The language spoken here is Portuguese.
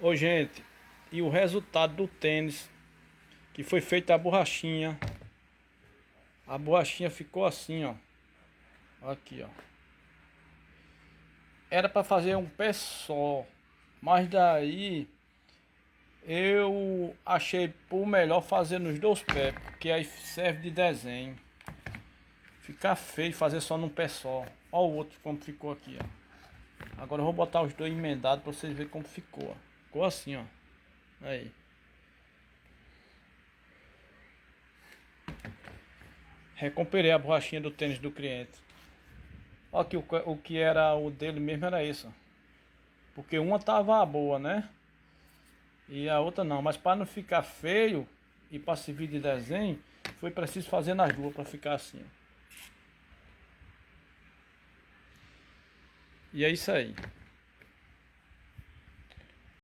Ô gente, e o resultado do tênis, que foi feita a borrachinha ficou assim, ó. Aqui, ó. Era para fazer um pé só, mas daí eu achei por melhor fazer nos dois pés, porque aí serve de desenho. Fica feio fazer só num pé só. Ó o outro como ficou aqui, ó. Agora eu vou botar os dois emendados para vocês verem como ficou, ó. Ficou assim, ó. Aí. Recuperei a borrachinha do tênis do cliente. Ó que o que era o dele mesmo era isso. Porque uma tava boa, né? E a outra não. Mas para não ficar feio e para servir de desenho, foi preciso fazer nas duas para ficar assim. Ó. E é isso aí.